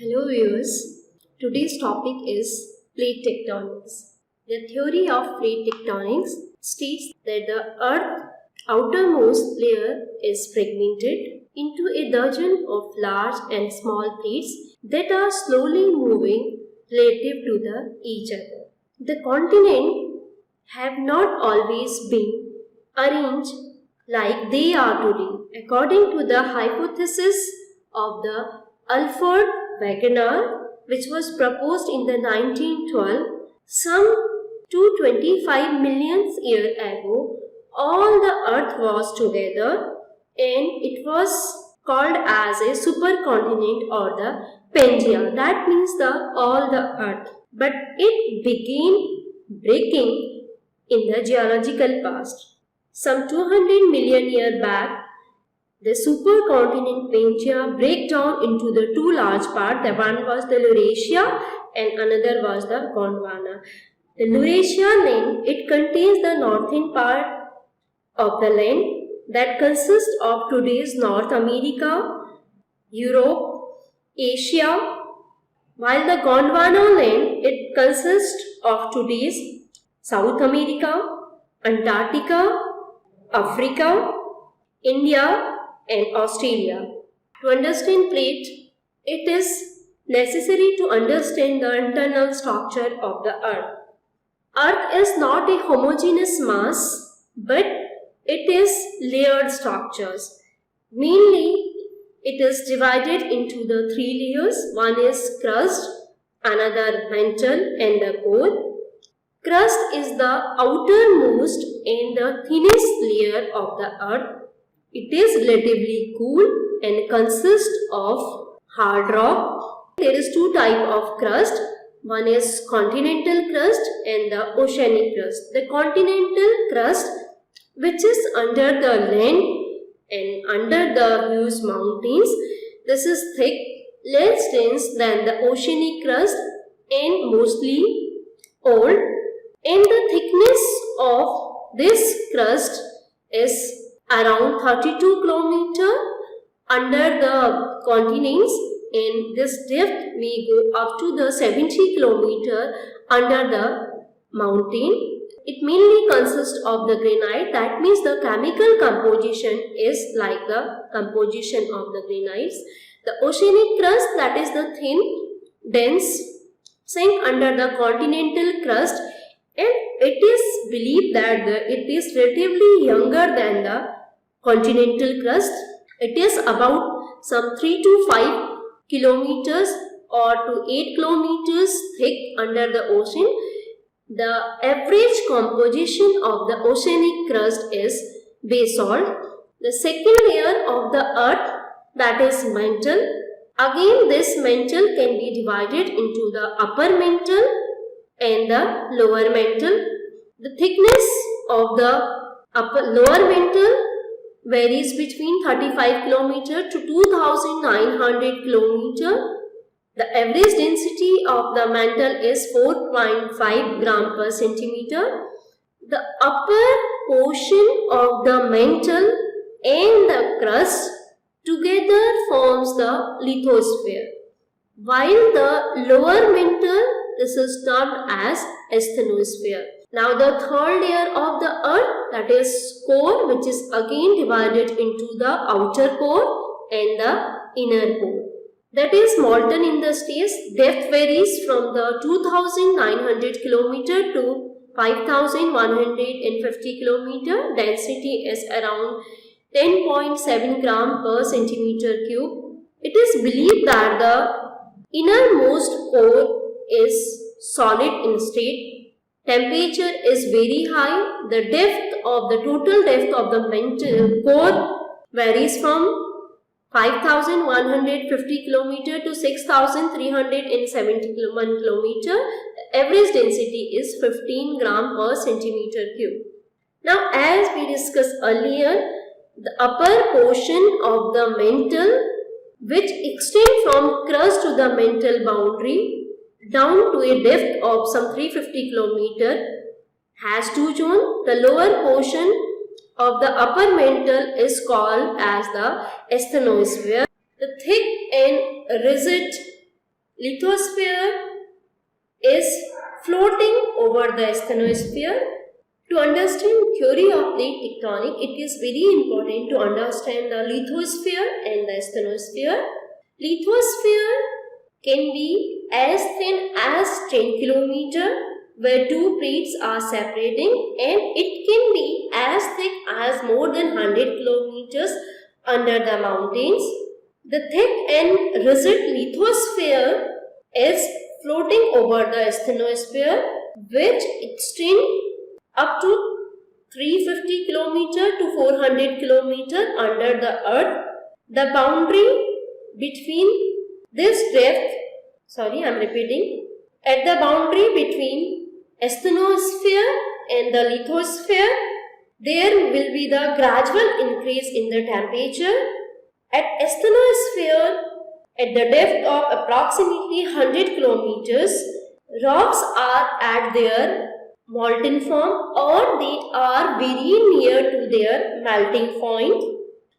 Hello viewers, today's topic is plate tectonics. The theory of plate tectonics states that the Earth's outermost layer is fragmented into a dozen of large and small plates that are slowly moving relative to each other. The continents have not always been arranged like they are today. According to the hypothesis of the Alfred Wegener, which was proposed in the 1912, some 225 million years ago, all the earth was together and it was called as a supercontinent or the Pangea. That means all the earth. But it began breaking in the geological past. Some 200 million years back, the supercontinent Pangea break down into the two large parts. The one was the Laurasia and another was the Gondwana. The Laurasia land, it contains the northern part of the land that consists of today's North America, Europe, Asia, while the Gondwana land, it consists of today's South America, Antarctica, Africa, India, and Australia. To understand plate, it is necessary to understand the internal structure of the Earth. Earth is not a homogeneous mass, but it is layered structures. Mainly, it is divided into the three layers. One is crust, another mantle, and the core. Crust is the outermost and the thinnest layer of the Earth. It is relatively cool and consists of hard rock. There is two types of crust. One is continental crust and the oceanic crust. The continental crust, which is under the land and under the huge mountains, this is thick, less dense than the oceanic crust and mostly old. And the thickness of this crust is around 32 km under the continents, and this depth may go up to the 70 km under the mountain. It mainly consists of the granite. That means the chemical composition is like the composition of the granites. The oceanic crust, that is the thin, dense, sink under the continental crust, and it is believed that it is relatively younger than the continental crust. It is about some 3 to 5 kilometers or to 8 kilometers thick under the ocean. The average composition of the oceanic crust is basalt. The second layer of the earth, that is mantle. Again, this mantle can be divided into the upper mantle and the lower mantle. The thickness of the lower mantle varies between 35 km to 2900 km. The average density of the mantle is 4.5 gram per centimeter. The upper portion of the mantle and the crust together forms the lithosphere, while the lower mantle, this is termed as asthenosphere. Now the third layer of the earth, that is core, which is again divided into the outer core and the inner core. That is molten in the states. Depth varies from the 2900 km to 5150 km. Density is around 10.7 gram per centimeter cube. It is believed that the innermost core is solid in state. Temperature is very high. The total depth of the mantle core varies from 5150 km to 6371 km. The average density is 15 gram per centimeter cube. Now, as we discussed earlier, the upper portion of the mantle, which extends from crust to the mantle boundary down to a depth of some 350 km, has two zones. The lower portion of the upper mantle is called as the asthenosphere. The thick and rigid lithosphere is floating over the asthenosphere. To understand theory of plate tectonic, it is very important to understand the lithosphere and the asthenosphere. Lithosphere can be as thin as 10 km where two plates are separating, and it can be as thick as more than 100 km under the mountains. The thick and rigid lithosphere is floating over the asthenosphere, which extends up to 350 km to 400 km under the earth. The boundary between this depth, at the boundary between asthenosphere and the lithosphere, there will be the gradual increase in the temperature. At asthenosphere, at the depth of approximately 100 kilometers, rocks are at their molten form or they are very near to their melting point.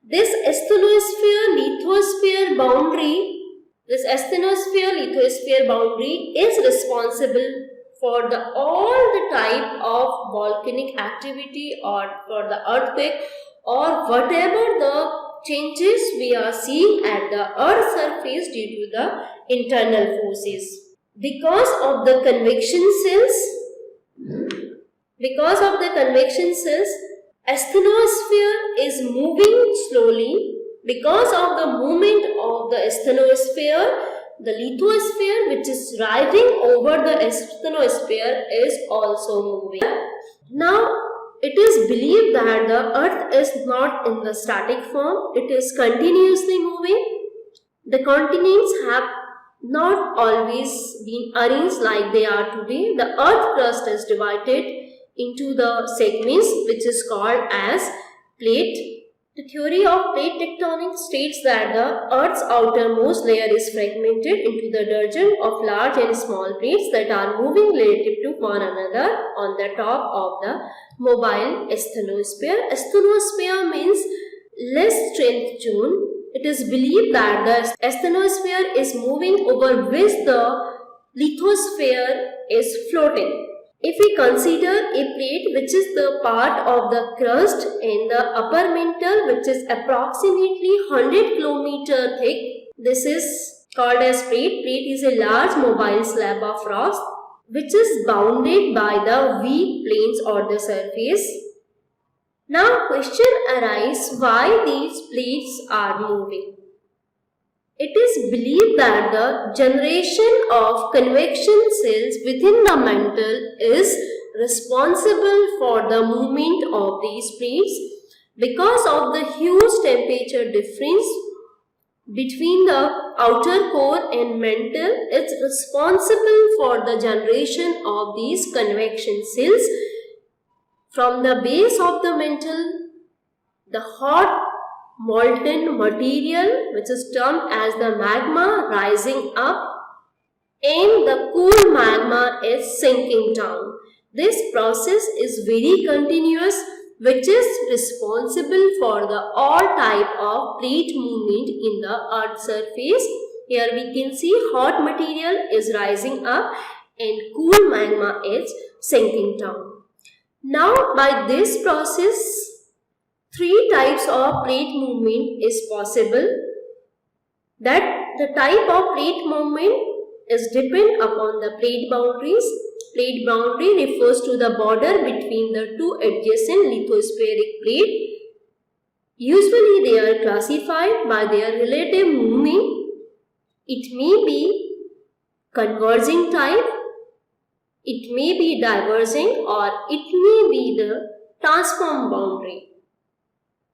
This asthenosphere-lithosphere boundary is responsible for all the type of volcanic activity or for the earthquake or whatever the changes we are seeing at the earth's surface due to the internal forces. Because of the convection cells, asthenosphere is moving slowly. Because of the movement of the asthenosphere, the lithosphere, which is riding over the asthenosphere, is also moving. Now, it is believed that the earth is not in the static form, it is continuously moving. The continents have not always been arranged like they are today. The earth crust is divided into the segments, which is called as plate. The theory of plate tectonics states that the earth's outermost layer is fragmented into the dozen of large and small plates that are moving relative to one another on the top of the mobile asthenosphere. Asthenosphere means less strength zone. It is believed that the asthenosphere is moving over which the lithosphere is floating. If we consider a plate which is the part of the crust and the upper mantle, which is approximately 100 km thick, this is called as plate. Plate is a large mobile slab of rocks which is bounded by the weak planes or the surface. Now question arises why these plates are moving. It is believed that the generation of convection cells within the mantle is responsible for the movement of these plates. Because of the huge temperature difference between the outer core and mantle, it's responsible for the generation of these convection cells. From the base of the mantle, the hot molten material, which is termed as the magma, rising up, and the cool magma is sinking down. This process is very continuous, which is responsible for the all type of plate movement in the earth's surface. Here we can see hot material is rising up and cool magma is sinking down. Now by this process, three types of plate movement is possible. That the type of plate movement is depend upon the plate boundaries. Plate boundary refers to the border between the two adjacent lithospheric plates. Usually they are classified by their relative movement. It may be converging type, it may be diverging, or it may be the transform boundary.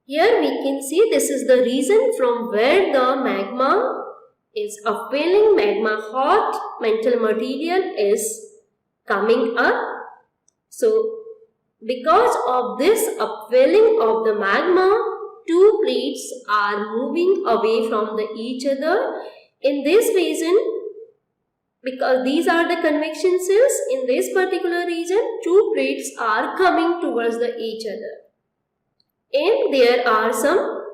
Here we can see this is the region from where the magma is upwelling, magma hot mantle material is coming up. So because of this upwelling of the magma, two plates are moving away from each other. In this region, because these are the convection cells, in this particular region, two plates are coming towards each other. And there are some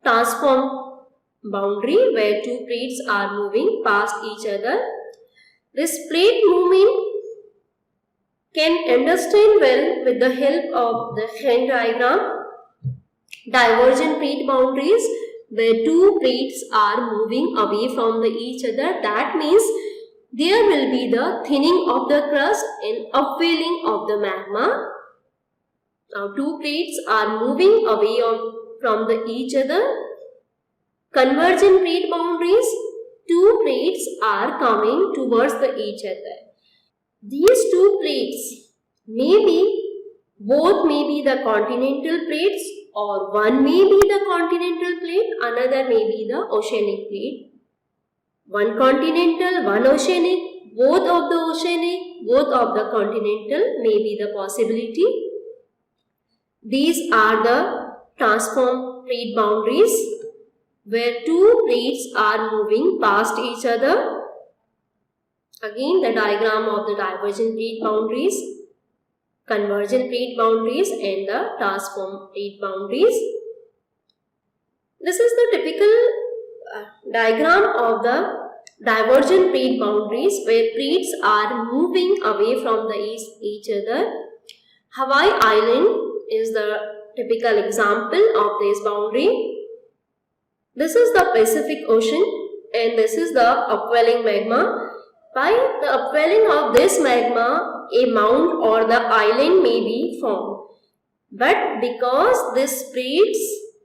transform boundary where two plates are moving past each other. This plate movement can understand well with the help of the Engg diagram. Divergent plate boundaries where two plates are moving away from each other. That means there will be the thinning of the crust and upwelling of the magma. Now two plates are moving away from each other. Convergent plate boundaries, two plates are coming towards each other. These two plates both may be the continental plates, or one may be the continental plate, another may be the oceanic plate. One continental, one oceanic, both of the oceanic, both of the continental may be the possibility. These are the transform plate boundaries where two plates are moving past each other. Again, the diagram of the divergent plate boundaries, convergent plate boundaries and the transform plate boundaries. This is the typical diagram of the divergent plate boundaries where plates are moving away from each other. Hawaii Island is the typical example of this boundary. This is the Pacific Ocean and this is the upwelling magma. By the upwelling of this magma, a mound or the island may be formed. But because this plates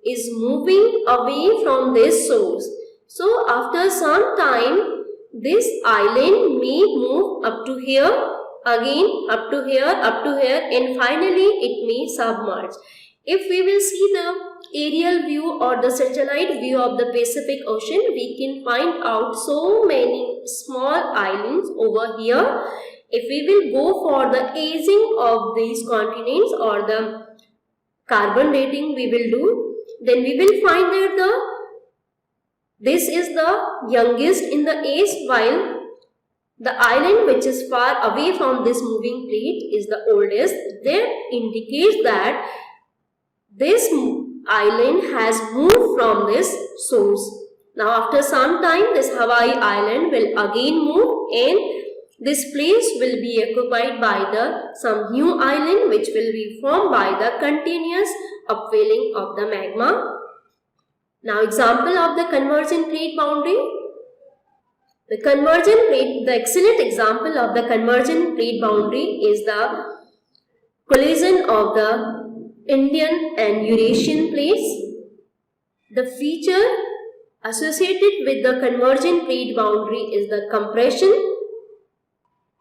is moving away from this source, so after some time, this island may move up to here, again up to here, and finally it may submerge. If we will see the aerial view or the satellite view of the Pacific Ocean, we can find out so many small islands over here. If we will go for the aging of these continents or the carbon dating we will do, then we will find that this is the youngest in the age, while the island which is far away from this moving plate is the oldest. That indicates that this island has moved from this source. Now after some time, this Hawaii Island will again move and this place will be occupied by some new island which will be formed by the continuous upwelling of the magma. Now example of the convergent plate boundary. The excellent example of the convergent plate boundary is the collision of the Indian and Eurasian plates. The feature associated with the convergent plate boundary is the compression.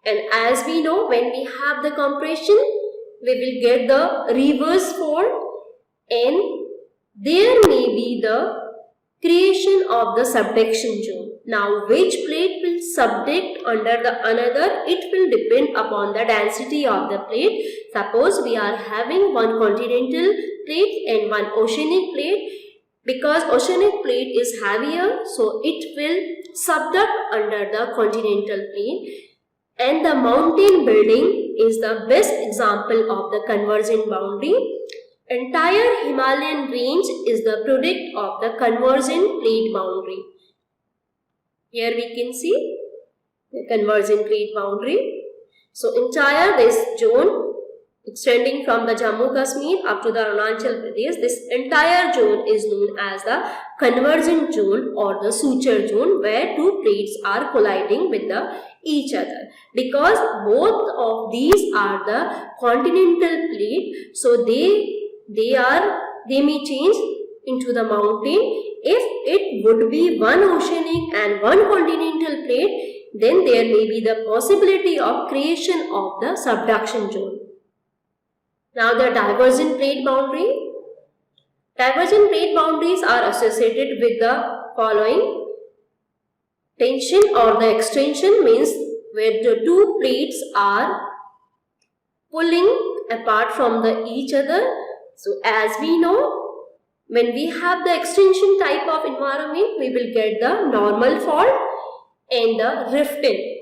And as we know, when we have the compression, we will get the reverse fold and there may be the creation of the subduction zone. Now, which plate will subduct under the another? It will depend upon the density of the plate. Suppose we are having one continental plate and one oceanic plate. Because oceanic plate is heavier, so it will subduct under the continental plate. And the mountain building is the best example of the convergent boundary. Entire Himalayan range is the product of the convergent plate boundary. Here we can see the convergent plate boundary. So entire this zone extending from the Jammu Kashmir up to the Arunachal Pradesh, this entire zone is known as the convergent zone or the suture zone, where two plates are colliding with each other. Because both of these are the continental plate, so they may change into the mountain. If it would be one oceanic and one continental plate, then there may be the possibility of creation of the subduction zone. Now the divergent plate boundary. Divergent plate boundaries are associated with the following. Tension or the extension means where the two plates are pulling apart from each other. So as we know, when we have the extension type of environment, we will get the normal fault and the rifting.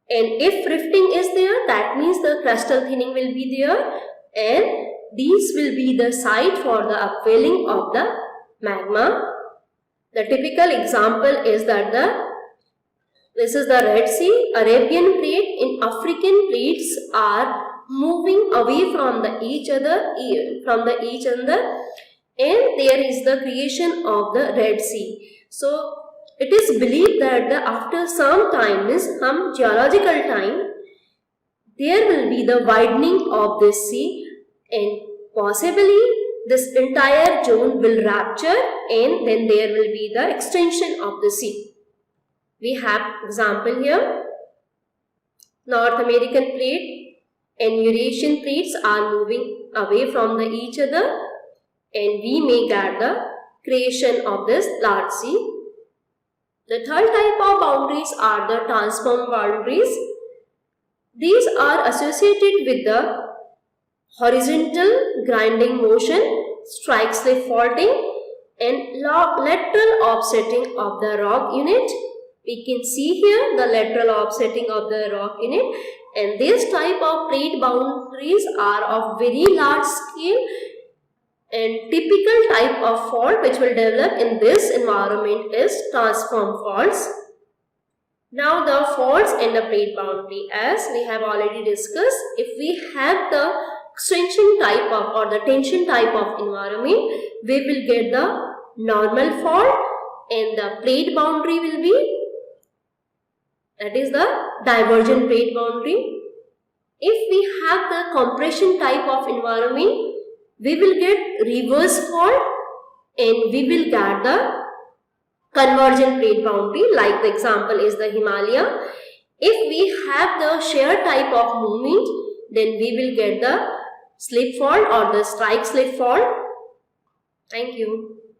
And if rifting is there, that means the crustal thinning will be there, and these will be the site for the upwelling of the magma. The typical example is that this is the Red Sea, Arabian plate and African plates are moving away from each other, and there is the creation of the Red Sea. So it is believed that after some time, some geological time, there will be the widening of this sea, and possibly this entire zone will rupture, and then there will be the extension of the sea. We have example here, North American plate and Eurasian plates are moving away from each other, and we may get the creation of this large sea. The third type of boundaries are the transform boundaries. These are associated with the horizontal grinding motion, strike slip faulting, and lateral offsetting of the rock unit. We can see here the lateral offsetting of the rock unit, and this type of plate boundaries are of very large scale, and typical type of fault which will develop in this environment is transform faults. Now the faults in the plate boundary, as we have already discussed, if we have the extension type of or the tension type of environment, we will get the normal fault, and the plate boundary will be, that is the divergent plate boundary. If we have the compression type of environment, we will get reverse fault, and we will get the convergent plate boundary, like the example is the Himalaya. If we have the shear type of movement, then we will get the slip fault or the strike slip fault. Thank you.